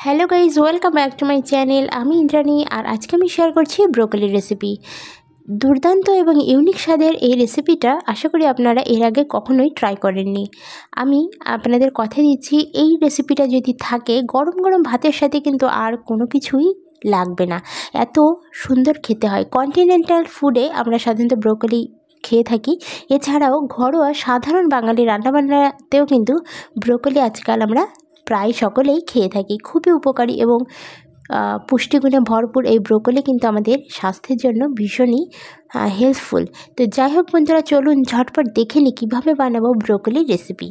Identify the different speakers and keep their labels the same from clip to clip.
Speaker 1: Hello guys, welcome back to my channel. আমি ইন্দ্রাণী আর আজকে আমি শেয়ার করছি ব্রোকলি রেসিপি। দুর্দান্ত এবং ইউনিক স্বাদের এই রেসিপিটা আশা করি আপনারা এর আগে কখনোই ট্রাই করেননি। আমি আপনাদের কথা দিচ্ছি, এই রেসিপিটা যদি থাকে গরম গরম ভাতের সাথে কিন্তু আর কোনো কিছুই লাগবে না, এত সুন্দর খেতে হয়। কন্টিনেন্টাল ফুডে আমরা সাধারণত ব্রোকলি খেয়ে থাকি, এছাড়াও ঘরোয়া সাধারণ বাঙালি রান্নাবান্নাতেও কিন্তু ব্রোকলি আজকাল আমরা প্রায় সকলেই খেয়ে থাকি। খুবই উপকারী এবং পুষ্টিগুণে ভরপুর এই ব্রোকলি কিন্তু আমাদের স্বাস্থ্যের জন্য ভীষণই হেল্পফুল। তো যাই হোক বন্ধুরা, চলুন ঝটপট দেখে নিই কীভাবে বানাবো ব্রোকলি রেসিপি।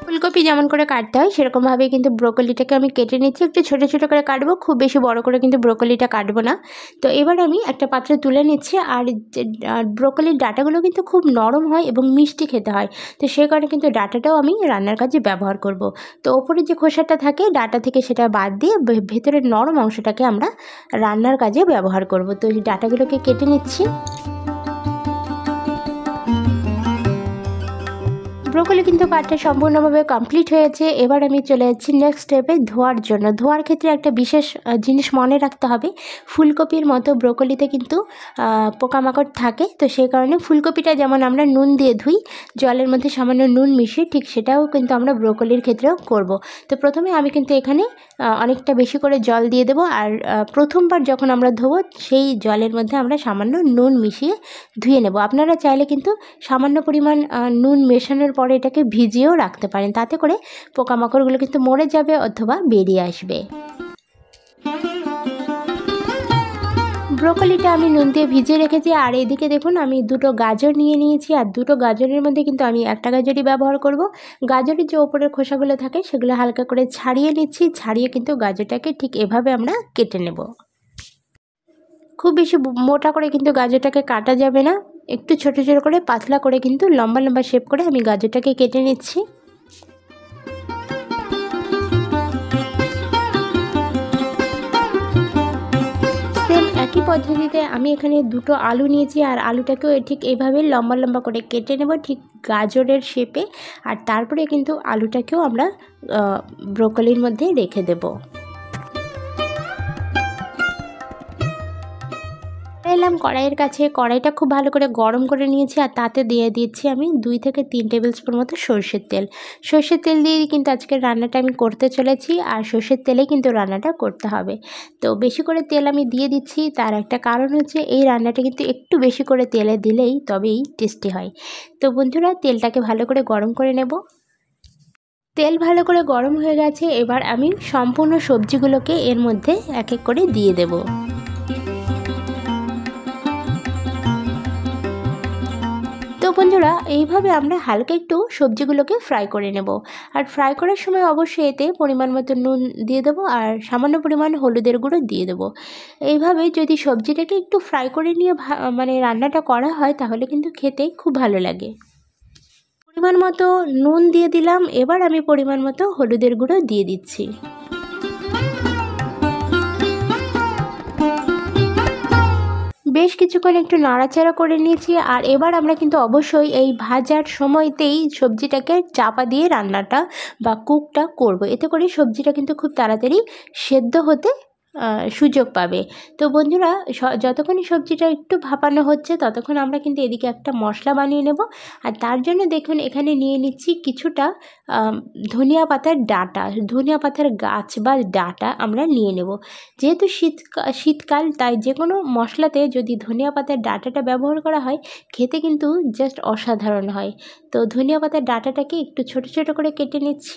Speaker 1: ফুলকপি যেমন করে কাটতে হয় সেরকমভাবে কিন্তু ব্রোকলিটাকে আমি কেটে নিচ্ছি। একটু ছোটো ছোটো করে কাটবো, খুব বেশি বড় করে কিন্তু ব্রোকলিটা কাটবো না। তো এবার আমি একটা পাত্রে তুলে নিচ্ছি। আর ব্রোকলির ডাঁটাগুলো কিন্তু খুব নরম হয় এবং মিষ্টি খেতে হয়, তো সেই কারণে কিন্তু ডাঁটাটাও আমি রান্নার কাজে ব্যবহার করব। তো ওপরে যে খোসাটা থাকে ডাঁটা থেকে সেটা বাদ দিয়ে ভেতরের নরম অংশটাকে আমরা রান্নার কাজে ব্যবহার করব। তো এই ডাঁটাগুলোকে কেটে নিচ্ছি। ব্রোকলি কিন্তু কাটটা সম্পূর্ণভাবে কমপ্লিট হয়েছে। এবার আমি চলে যাচ্ছি নেক্সট স্টেপে, ধোয়ার জন্য। ধোয়ার ক্ষেত্রে একটা বিশেষ জিনিস মনে রাখতে হবে, ফুলকপির মতো ব্রোকলিতে কিন্তু পোকামাকড় থাকে। তো সেই কারণে ফুলকপিটা যেমন আমরা নুন দিয়ে ধুই, জলের মধ্যে সামান্য নুন মিশিয়ে, ঠিক সেটাও কিন্তু আমরা ব্রোকলির ক্ষেত্রেও করব। তো প্রথমে আমি কিন্তু এখানে অনেকটা বেশি করে জল দিয়ে দেবো। আর প্রথমবার যখন আমরা ধোবো সেই জলের মধ্যে আমরা সামান্য নুন মিশিয়ে ধুয়ে নেব। আপনারা চাইলে কিন্তু সামান্য পরিমাণ নুন মেশানোর পরে এটাকে ভিজিয়েও রাখতে পারেন, তাতে করে পোকামাকড়গুলো কিন্তু মরে যাবে অথবা বেরিয়ে আসবে। ব্রোকলিটা আমি নুন দিয়ে ভিজিয়ে রেখেছি। আর এদিকে দেখুন আমি দুটো গাজর নিয়ে নিয়েছি। আর দুটো গাজরের মধ্যে কিন্তু আমি একটা গাজরই ব্যবহার করব। গাজরের যে ওপরের খোসাগুলো থাকে সেগুলো হালকা করে ছাড়িয়ে নিচ্ছি। ছাড়িয়ে কিন্তু গাজরটাকে ঠিক এভাবে আমরা কেটে নেব। খুব বেশি মোটা করে কিন্তু গাজরটাকে কাটা যাবে না, একটু ছোটো ছোটো করে পাতলা করে কিন্তু লম্বা লম্বা শেপ করে আমি গাজরটাকে কেটে নিচ্ছি। সেম একই পদ্ধতিতে আমি এখানে দুটো আলু নিয়েছি। আর আলুটাকেও ঠিক এইভাবে লম্বা লম্বা করে কেটে নেব, ঠিক গাজরের শেপে। আর তারপরে কিন্তু আলুটাকেও আমরা ব্রোকলির মধ্যে রেখে দেবো। এলাম কড়াইয়ের কাছে, কড়াইটা খুব ভালো করে গরম করে নিয়েছি। আর তাতে দিয়ে দিচ্ছি আমি 2 থেকে 3 টেবিল স্পুন মতো সর্ষের তেল। সর্ষের তেল দিয়ে কিন্তু আজকের রান্নাটা আমি করতে চলেছি। আর সর্ষের তেলে কিন্তু রান্নাটা করতে হবে। তো বেশি করে তেল আমি দিয়ে দিচ্ছি, তার একটা কারণ হচ্ছে এই রান্নাটা কিন্তু একটু বেশি করে তেলে দিলেই তবেই টেস্টি হয়। তো বন্ধুরা, তেলটাকে ভালো করে গরম করে নেব। তেল ভালো করে গরম হয়ে গেছে। এবার আমি সম্পূর্ণ সবজিগুলোকে এর মধ্যে এক এক করে দিয়ে দেব। তো বন্ধুরা, এইভাবে আমরা হালকা একটু সবজিগুলোকে ফ্রাই করে নেব। আর ফ্রাই করার সময় অবশ্যই এতে পরিমাণ মতো নুন দিয়ে দেবো আর সামান্য পরিমাণ হলুদের গুঁড়ো দিয়ে দেবো। এইভাবে যদি সবজিটাকে একটু ফ্রাই করে নিয়ে মানে রান্নাটা করা হয় তাহলে কিন্তু খেতে খুব ভালো লাগে। পরিমাণ মতো নুন দিয়ে দিলাম। এবার আমি পরিমাণ মতো হলুদের গুঁড়ো দিয়ে দিচ্ছি। বেশ কিছুক্ষণ একটু নাড়াচাড়া করে নিয়েছি। আর এবার আমরা কিন্তু অবশ্যই এই ভাজার সময়তেই সবজিটাকে চাপা দিয়ে রান্নাটা বা কুকটা করব। এতে করে সবজিটা কিন্তু খুব তাড়াতাড়ি সেদ্ধ হতে সুযোগ পাবে। তো বন্ধুরা, যতক্ষণই সবজিটা একটু ভাপানো হচ্ছে ততক্ষণ আমরা কিন্তু এদিকে একটা মশলা বানিয়ে নেব। আর তার জন্য দেখুন এখানে নিয়ে নিচ্ছি কিছুটা ধনিয়া পাতার ডাঁটা, ধনিয়া পাতার গাছ বা ডাঁটা আমরা নিয়ে নেব। যেহেতু শীতকাল, তাই যে কোনো মশলাতে যদি ধনিয়া পাতার ডাঁটাটা ব্যবহার করা হয় খেতে কিন্তু জাস্ট অসাধারণ হয়। তো ধনিয়া পাতার ডাঁটাটাকে একটু ছোটো ছোটো করে কেটে নিচ্ছি।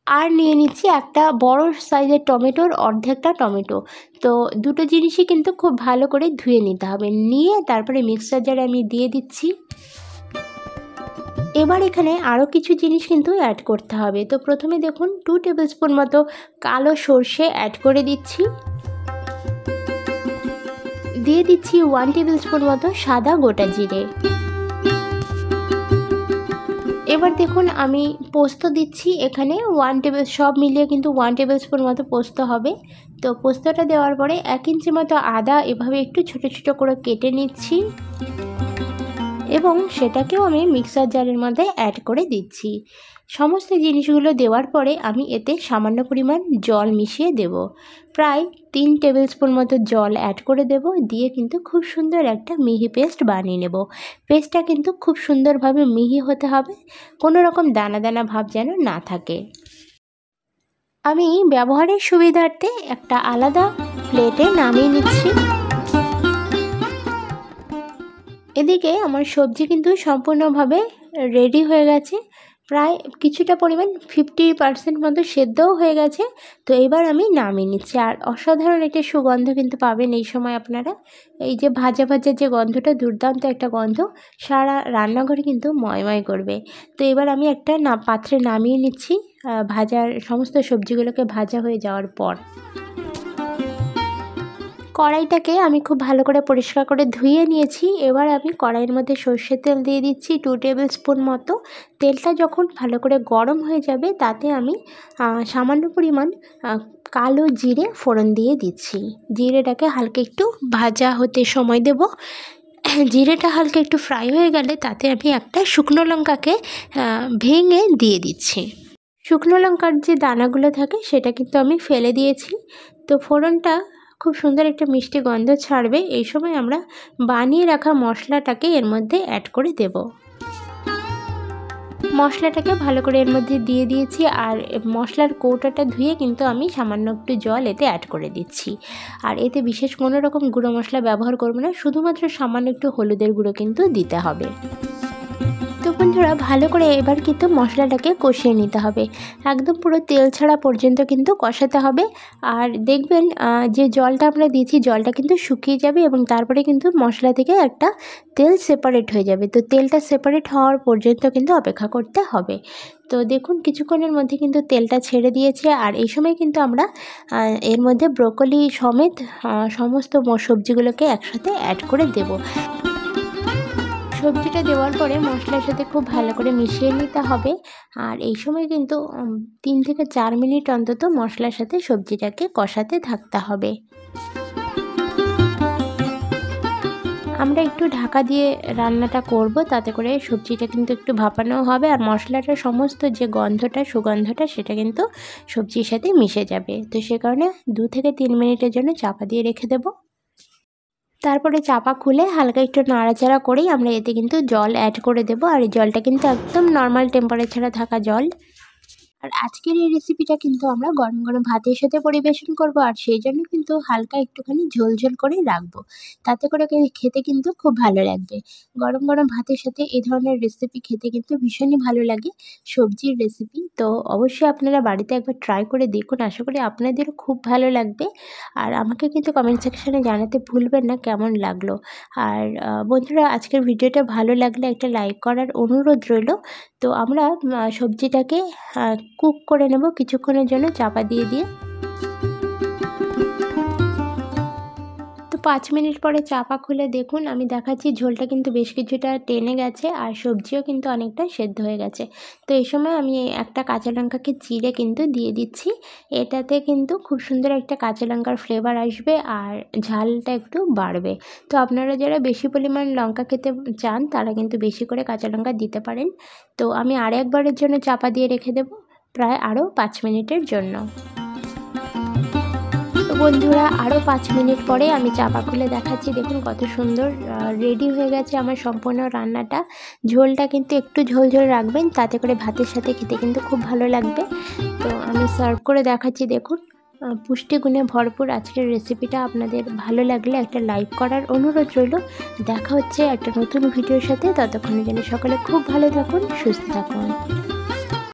Speaker 1: আর নিয়ে নিচ্ছি একটা বড় সাইজের টমেটোর অর্ধেকটা টমেটো। তো দুটো জিনিসই কিন্তু খুব ভালো করে ধুয়ে নিতে হবে। নিয়ে তারপরে মিক্সার জারে আমি দিয়ে দিচ্ছি। এবার এখানে আরও কিছু জিনিস কিন্তু অ্যাড করতে হবে। তো প্রথমে দেখুন 2 টেবিল স্পুন মতো কালো সর্ষে অ্যাড করে দিচ্ছি। দিয়ে দিচ্ছি 1 টেবিল স্পুন মতো সাদা গোটা জিরে। এবার দেখুন আমি পোস্ত দিচ্ছি এখানে 1 টেবিল, সব মিলিয়ে কিন্তু 1 টেবিল স্পুন মতো পোস্ত হবে। তো পোস্তটা দেওয়ার পরে 1 ইঞ্চি মতো আদা এভাবে একটু ছোটো ছোটো করে কেটে নিচ্ছি এবং সেটাকেও আমি মিক্সার জারের মধ্যে অ্যাড করে দিচ্ছি। সমস্ত জিনিসগুলো দেওয়ার পরে আমি এতে সামান্য পরিমাণ জল মিশিয়ে দেব। প্রায় 3 টেবিল স্পুন মতো জল অ্যাড করে দেব, দিয়ে কিন্তু খুব সুন্দর একটা মিহি পেস্ট বানিয়ে নেব। পেস্টটা কিন্তু খুব সুন্দরভাবে মিহি হতে হবে, কোনো রকম দানা দানা ভাব যেন না থাকে। আমি ব্যবহারের সুবিধার্থে একটা আলাদা প্লেটে নামিয়ে নিচ্ছি। এদিকে আমার সবজি কিন্তু সম্পূর্ণভাবে রেডি হয়ে গেছে, প্রায় কিছুটা পরিমাণ 50% মতো সেদ্ধও হয়ে গেছে। তো এবার আমি নামিয়ে নিচ্ছি। আর অসাধারণ একটা সুগন্ধ কিন্তু পাবেন এই সময় আপনারা। এই যে ভাজা ভাজা যে গন্ধটা, দুর্দান্ত একটা গন্ধ সারা রান্নাঘরে কিন্তু ময়ময় করবে। তো এবার আমি একটা পাত্রে নামিয়ে নিচ্ছি ভাজার সমস্ত সবজিগুলোকে ভাজা হয়ে যাওয়ার পর। কড়াইটাকে আমি খুব ভালো করে পরিষ্কার করে ধুয়ে নিয়েছি। এবার আমি কড়াইয়ের মধ্যে সর্ষের তেল দিয়ে দিচ্ছি 2 টেবিল স্পুন মতো। তেলটা যখন ভালো করে গরম হয়ে যাবে তাতে আমি সামান্য পরিমাণ কালো জিরে ফোড়ন দিয়ে দিচ্ছি। জিরেটাকে হালকা একটু ভাজা হতে সময় দেব। জিরেটা হালকা একটু ফ্রাই হয়ে গেলে তাতে আমি একটা শুকনো লঙ্কাকে ভেঙে দিয়ে দিচ্ছি। শুকনো লঙ্কার যে দানাগুলো থাকে সেটা কিন্তু আমি ফেলে দিয়েছি। তো ফোড়নটা খুব সুন্দর একটা মিষ্টি গন্ধ ছাড়বে। এই সময় আমরা বানিয়ে রাখা মশলাটাকে এর মধ্যে অ্যাড করে দেব। মশলাটাকে ভালো করে এর মধ্যে দিয়ে দিয়েছি, আর মশলার কৌটাটা ধুয়ে কিন্তু আমি সামান্য একটু জল এতে অ্যাড করে দিচ্ছি। আর এতে বিশেষ কোনো রকম গুঁড়ো মশলা ব্যবহার করব না, শুধুমাত্র সামান্য একটু হলুদের গুঁড়ো কিন্তু দিতে হবে। তো বন্ধুরা ভালো করে এবার কিন্তু মশলাটাকে কষিয়ে নিতে হবে, একদম পুরো তেল ছাড়া পর্যন্ত কিন্তু কষাতে হবে। আর দেখবেন যে জলটা আমরা দিয়েছি জলটা কিন্তু শুকিয়ে যাবে এবং তারপরে কিন্তু মশলা থেকে একটা তেল সেপারেট হয়ে যাবে। তো তেলটা সেপারেট হওয়ার পর্যন্ত কিন্তু অপেক্ষা করতে হবে। তো দেখুন কিছুক্ষণের মধ্যে কিন্তু তেলটা ছেড়ে দিয়েছে। আর এই সময় কিন্তু আমরা এর মধ্যে ব্রোকলি সমেত সমস্ত সবজিগুলোকে একসাথে অ্যাড করে দেব। সবজিটা দেওয়ার পরে মশলার সাথে খুব ভালো করে মিশিয়ে নিতে হবে। আর এই সময় কিন্তু 3 থেকে 4 মিনিট অন্তত মশলার সাথে সবজিটাকে কষাতে থাকতে হবে। আমরা একটু ঢাকা দিয়ে রান্নাটা করব, তাতে করে সবজিটা কিন্তু একটু ভাপানো হবে আর মশলাটার সমস্ত যে গন্ধটা সুগন্ধটা সেটা কিন্তু সবজির সাথে মিশে যাবে। তো সে কারণে 2 থেকে 3 মিনিটের জন্য চাপা দিয়ে রেখে দেব। তারপরে চাপা খুলে হালকা একটু নাড়াচাড়া করেই আমরা এতে কিন্তু জল অ্যাড করে দেব। আর এই জলটা কিন্তু একদম নর্মাল টেম্পারেচারে থাকা জল। আর আজকের এই রেসিপিটা কিন্তু আমরা গরম গরম ভাতের সাথে পরিবেশন করব, আর সেই জন্য কিন্তু হালকা একটুখানি ঝোল ঝোল করে রাখবো, তাতে করে খেতে কিন্তু খুব ভালো লাগবে। গরম গরম ভাতের সাথে এই ধরনের রেসিপি খেতে কিন্তু ভীষণই ভালো লাগে, সবজির রেসিপি। তো অবশ্যই আপনারা বাড়িতে একবার ট্রাই করে দেখুন, আশা করি আপনাদেরও খুব ভালো লাগবে। আর আমাকে কিন্তু কমেন্ট সেকশানে জানাতে ভুলবেন না কেমন লাগলো। আর বন্ধুরা আজকের ভিডিওটা ভালো লাগলে একটা লাইক করার অনুরোধ রইল। তো আমরা সবজিটাকে কুক করে নেব কিছুক্ষণের জন্য চাপা দিয়ে দিয়ে। তো 5 মিনিট পরে চাপা খুলে দেখুন আমি দেখাচ্ছি ঝোলটা কিন্তু বেশ কিছুটা টেনে গেছে আর সবজিও কিন্তু অনেকটা সেদ্ধ হয়ে গেছে। তো এই সময় আমি একটা কাঁচা লঙ্কাকে চিড়ে কিন্তু দিয়ে দিচ্ছি। এটাতে কিন্তু খুব সুন্দর একটা কাঁচা লঙ্কার ফ্লেভার আসবে আর ঝালটা একটু বাড়বে। তো আপনারা যারা বেশি পরিমাণ লঙ্কা খেতে চান তারা কিন্তু বেশি করে কাঁচা লঙ্কা দিতে পারেন। তো আমি আরেকবারের জন্য চাপা দিয়ে রেখে দেব প্রায় আরও 5 মিনিটের জন্য। তো বন্ধুরা আরও 5 মিনিট পরে আমি চাপা খুলে দেখাচ্ছি, দেখুন কত সুন্দর রেডি হয়ে গেছে আমার সম্পূর্ণ রান্নাটা। ঝোলটা কিন্তু একটু ঝোল ঝোল রাখবেন, তাতে করে ভাতের সাথে খেতে কিন্তু খুব ভালো লাগবে। তো আমি সার্ভ করে দেখাচ্ছি, দেখুন পুষ্টিগুণে ভরপুর আজকের রেসিপিটা। আপনাদের ভালো লাগলে একটা লাইক করার অনুরোধ রইল। দেখা হচ্ছে একটা নতুন ভিডিওর সাথে, ততক্ষণের জন্য সকলে খুব ভালো থাকুন, সুস্থ থাকুন।